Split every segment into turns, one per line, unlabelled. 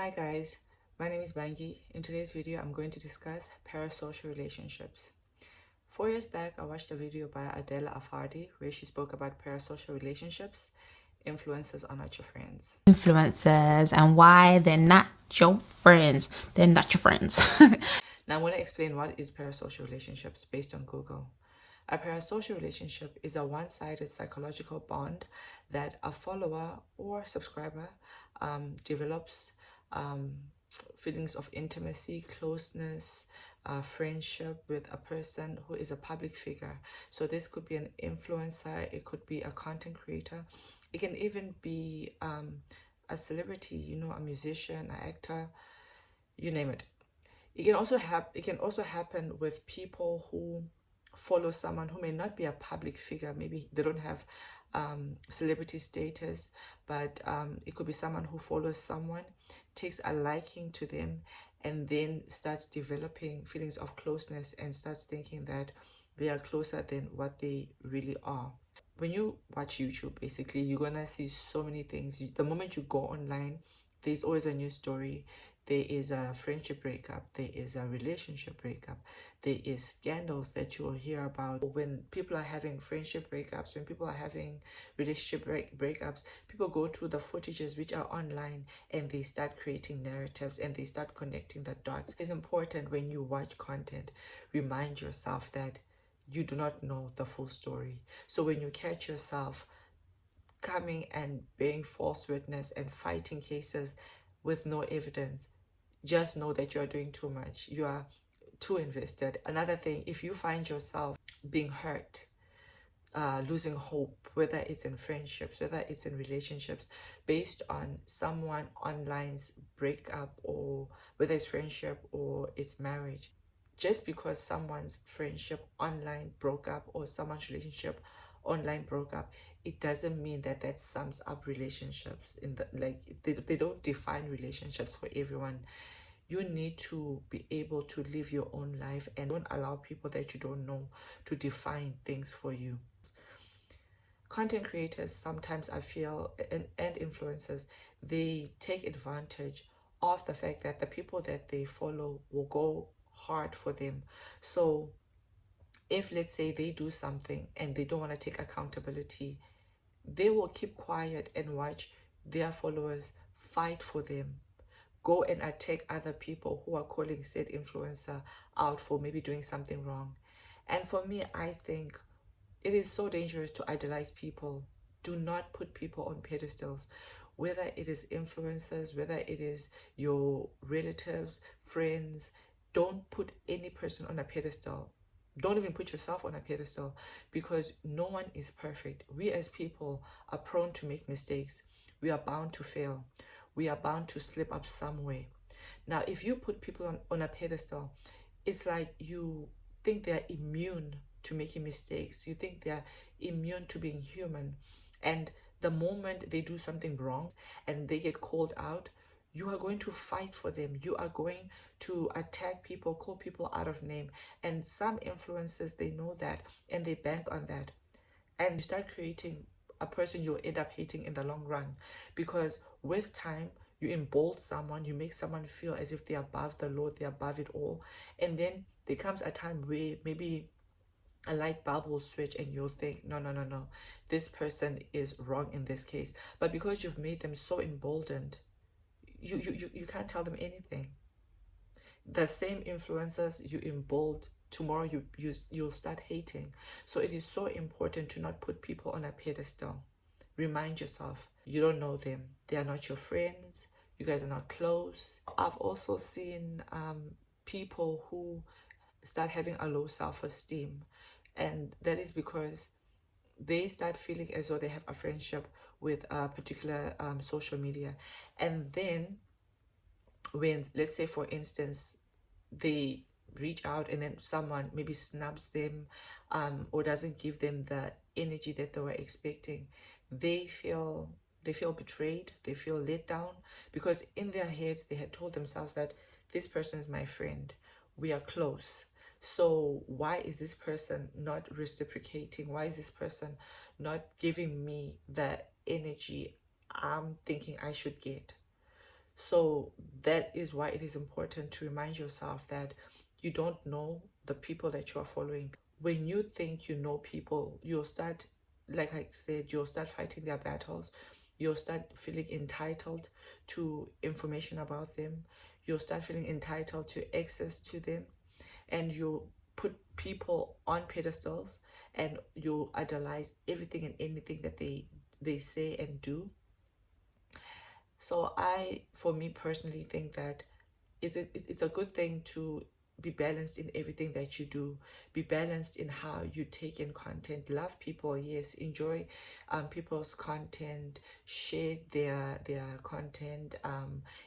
Hi guys, my name is Bangi. In today's video, I'm going to discuss parasocial relationships. 4 years back, I watched a video by Adela Afardi where she spoke about parasocial relationships. Influencers are not your friends.
Influencers and why they're not your friends. They're not your friends.
Now I'm going to explain what is parasocial relationships based on Google. A parasocial relationship is a one-sided psychological bond that a follower or subscriber develops feelings of intimacy, closeness, friendship with a person who is a public figure. So this could be an influencer, it could be a content creator, it can even be a celebrity, a musician, an actor, you name it. It can also happen with people who follow someone who may not be a public figure. Maybe they don't have celebrity status, but it could be someone who follows someone, takes a liking to them, and then starts developing feelings of closeness and starts thinking that they are closer than what they really are. When you watch YouTube, basically, you're gonna see so many things. The moment you go online, there's always a new story. There is a friendship breakup, there is a relationship breakup, there is scandals that you will hear about. When people are having friendship breakups, when people are having relationship breakups, people go to the footages which are online and they start creating narratives and they start connecting the dots. It's important when you watch content, remind yourself that you do not know the full story. So when you catch yourself coming and bearing false witness and fighting cases with no evidence, just know that you are doing too much. You are too invested. Another thing, if you find yourself being hurt, losing hope, whether it's in friendships, whether it's in relationships, based on someone online's breakup, or whether it's friendship or it's marriage, just because someone's friendship online broke up or someone's relationship online broke up, it doesn't mean that that sums up relationships. In the they don't define relationships for everyone. You need to be able to live your own life and don't allow people that you don't know to define things for you. Content creators, sometimes I feel, and influencers, they take advantage of the fact that the people that they follow will go hard for them. So if, let's say, they do something and they don't want to take accountability, they will keep quiet and watch their followers fight for them, go and attack other people who are calling said influencer out for maybe doing something wrong. And for me, I think it is so dangerous to idolize people. Do not put people on pedestals, whether it is influencers, whether it is your relatives, friends. Don't put any person on a pedestal. Don't even put yourself on a pedestal, because no one is perfect. We as people are prone to make mistakes. We are bound to fail. We are bound to slip up somewhere. Now, if you put people on a pedestal, it's like you think they're immune to making mistakes. You think they're immune to being human. And the moment they do something wrong and they get called out, you are going to fight for them. You are going to attack people, call people out of name. And some influencers, they know that and they bank on that. And you start creating a person you'll end up hating in the long run, because with time, you embolden someone, you make someone feel as if they're above the law, they're above it all. And then there comes a time where maybe a light bulb will switch and you'll think, no, no, no, no, this person is wrong in this case. But because you've made them so emboldened, you can't tell them anything. The same influencers you embolden, tomorrow you'll start hating. So it is so important to not put people on a pedestal. Remind yourself, you don't know them. They are not your friends. You guys are not close. I've also seen people who start having a low self-esteem, and that is because they start feeling as though they have a friendship with a particular social media. And then when, let's say for instance, they reach out and then someone maybe snubs them or doesn't give them the energy that they were expecting, they feel betrayed, they feel let down, because in their heads they had told themselves that this person is my friend, we are close, so why is this person not reciprocating? Why is this person not giving me the energy I'm thinking I should get? So that is why it is important to remind yourself that you don't know the people that you are following. When you think you know people, you'll start, like I said, you'll start fighting their battles. You'll start feeling entitled to information about them. You'll start feeling entitled to access to them. And you put people on pedestals, and you idolize everything and anything that they say and do. So for me personally, think that it's a good thing to be balanced in everything that you do. Be balanced in how you take in content. Love people, yes. Enjoy people's content. Share their content.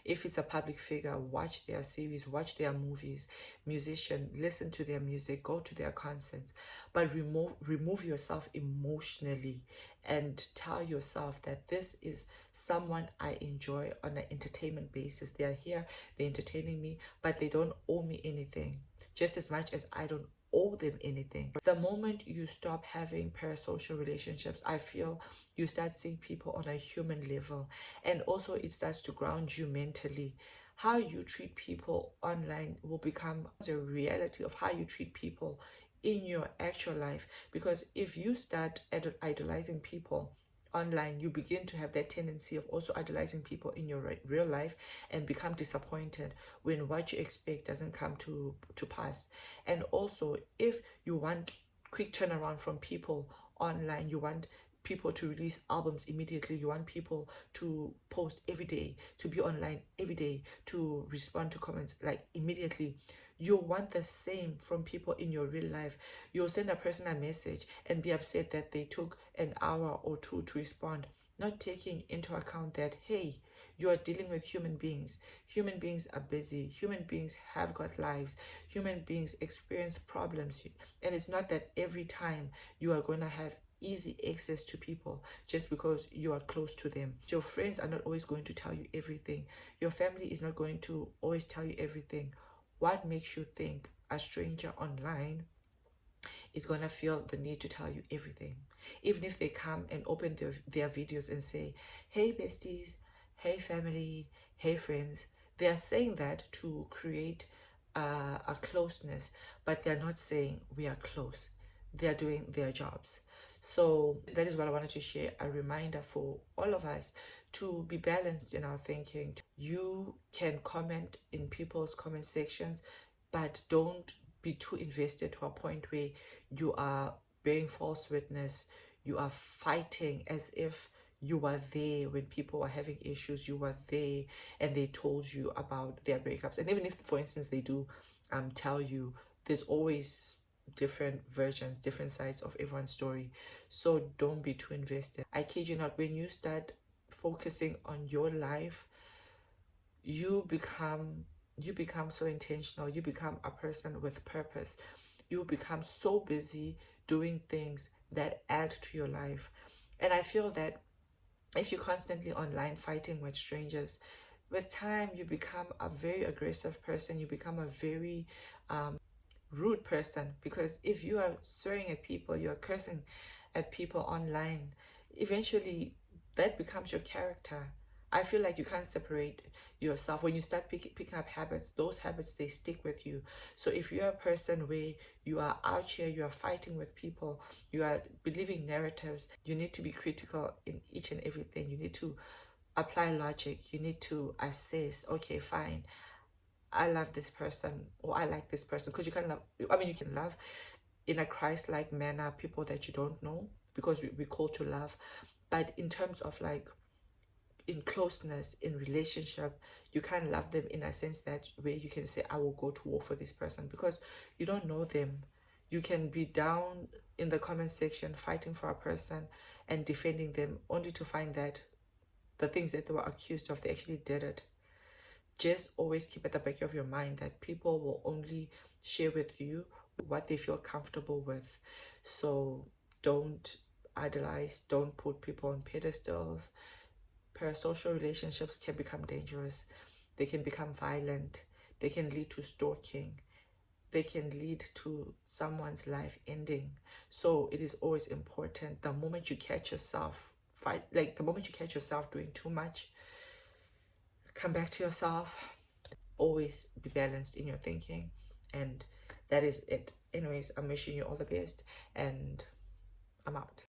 If it's a public figure, watch their series, watch their movies. Musician, listen to their music, go to their concerts. But remove yourself emotionally and tell yourself that this is someone I enjoy on an entertainment basis. They are here, they're entertaining me, but they don't owe me anything, just as much as I don't owe them anything. The moment you stop having parasocial relationships, I feel you start seeing people on a human level, and also it starts to ground you mentally. How you treat people online will become a reality of how you treat people in your actual life. Because if you start idolizing people online, you begin to have that tendency of also idolizing people in your real life, and become disappointed when what you expect doesn't come to pass. And also, if you want quick turnaround from people online, you want people to release albums immediately, you want people to post every day, to be online every day, to respond to comments like immediately, you want the same from people in your real life. You'll send a person a message and be upset that they took an hour or two to respond, not taking into account that, hey, you are dealing with human beings. Human beings are busy. Human beings have got lives. Human beings experience problems. And it's not that every time you are going to have easy access to people just because you are close to them. Your friends are not always going to tell you everything. Your family is not going to always tell you everything. What makes you think a stranger online is going to feel the need to tell you everything? Even if they come and open their videos and say, hey besties, hey family, hey friends, they are saying that to create a closeness, but they're not saying we are close. They are doing their jobs. So that is what I wanted to share, a reminder for all of us to be balanced in our thinking. You can comment in people's comment sections, but don't be too invested to a point where you are bearing false witness. You are fighting as if you were there when people were having issues. You were there and they told you about their breakups. And even if, for instance, they do tell you, there's always different versions, different sides of everyone's story. So don't be too invested. I kid you not, when you start focusing on your life, you become so intentional. You become a person with purpose. You become so busy doing things that add to your life. And I feel that if you're constantly online fighting with strangers, with time you become a very aggressive person. You become a very rude person, because if you are swearing at people, you're cursing at people online, eventually that becomes your character. I feel like you can't separate yourself. When you start picking up habits, those habits, they stick with you. So if you're a person where you are out here, you are fighting with people, you are believing narratives, you need to be critical in each and everything. You need to apply logic. You need to assess, okay, fine, I love this person, or I like this person. Because you can love, I mean, you can love in a Christ-like manner people that you don't know, because we call to love. But in terms of like in closeness, in relationship, you can't love them in a sense that where you can say, I will go to war for this person, because you don't know them. You can be down in the comment section fighting for a person and defending them, only to find that the things that they were accused of, they actually did it. Just always keep at the back of your mind that people will only share with you what they feel comfortable with. So don't idolize, don't put people on pedestals. Parasocial relationships can become dangerous. They can become violent. They can lead to stalking. They can lead to someone's life ending. So it is always important, the moment you catch yourself the moment you catch yourself doing too much, come back to yourself, always be balanced in your thinking, and that is it. Anyways, I'm wishing you all the best, and I'm out.